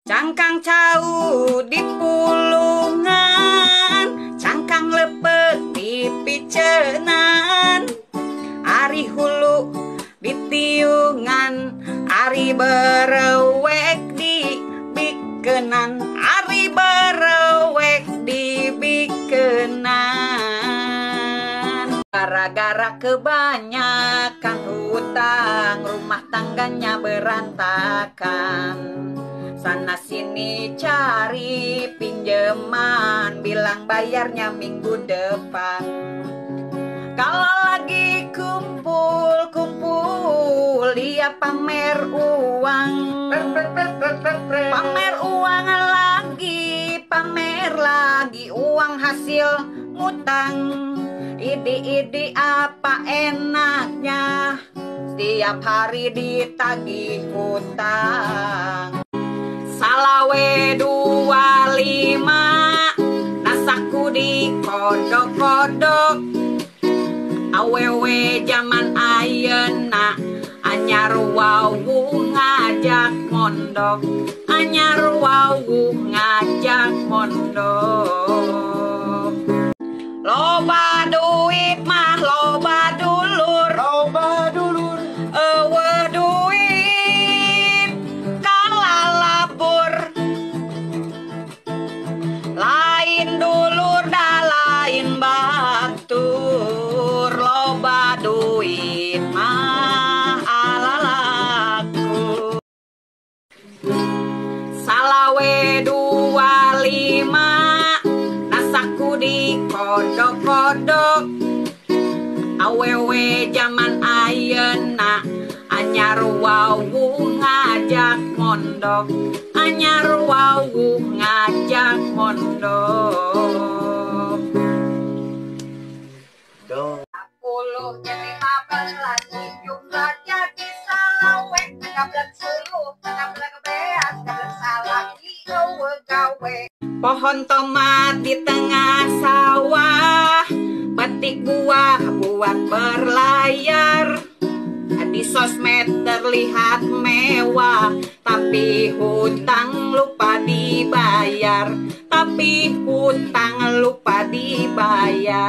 Cangkang cau di pulungan, cangkang lepek di picenan, ari hulu di tiungan, ari berewek di bikenan, ari berewek di bikenan. Gara-gara kebanyakan hutang, rumah tangganya berantakan. Sana sini cari pinjaman, bilang bayarnya minggu depan. Kalau lagi kumpul-kumpul, dia pamer uang. Pamer uang lagi uang hasil ngutang. Idi apa enaknya, setiap hari ditagih hutang. Salawe 25, nasaku di kodok-kodok. Awewe zaman ayeuna, anyar wawu ngajak mondok. Anyar wawu ngajak mondok. Loba duit mah loba dulur. Loba dulur. Ewe duit kalalabur. Lain dulur dah lain batur. Loba duit mah alalaku. Salawe 25, nasaku di kodok-kodok. Awewe zaman ayeuna, anyar wawu ngajak mondok. Anyar wawu ngajak mondok. 10 jadi 15 lagi jumlah jadi salawe. 13 beas 13 salaki gawe. Pohon tomat di tengah sawah, petik buah buat berlayar. Di sosmed terlihat mewah, tapi hutang lupa dibayar. Tapi hutang lupa dibayar.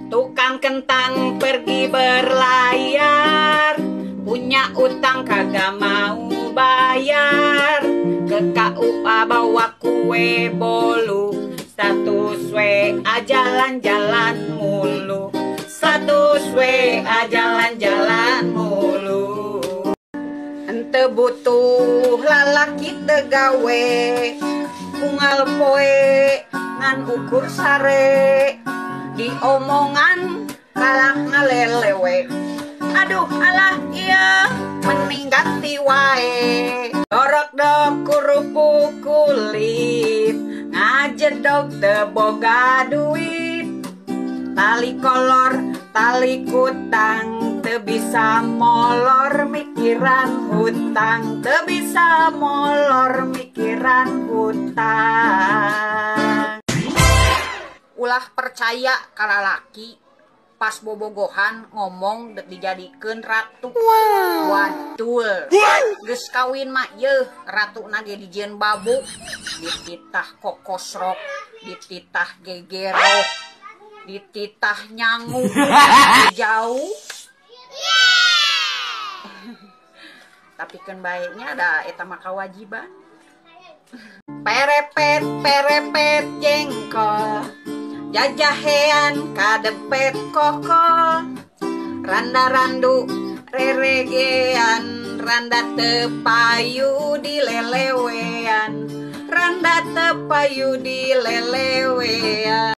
Tukang kentang pergi berlayar, punya utang kagak mau bayar. Ke KUA bawa kue bolu, status WA jalan-jalan mulu. Status WA jalan-jalan mulu. Ente butuh lalaki tegawe, unggal poe ngan ukur sare. Di omongan kalah ngalelewe. Aduh alah iya mending ganti wae. Dorok-dok kerupuk kulit, ngajedok teboga duit. Tali kolor, tali kutang, teu bisa molor mikiran hutang. Teu bisa molor mikiran hutang. Ulah percaya ka lalaki pas bobogohan ngomong dijadikeun ratu. Wadul. Geus kawin mah yeuh ratu nage dijieun babu, dititah kokosrok, dititah gegerok, dititah nyangu jauh. Tapi kan baiknya ada eta mah kawajiban. Perepet jengkol, jajahean kadepet kokol. Randa randu reregean, randa tepayu di lelewean. Randa tepayu di lelewean.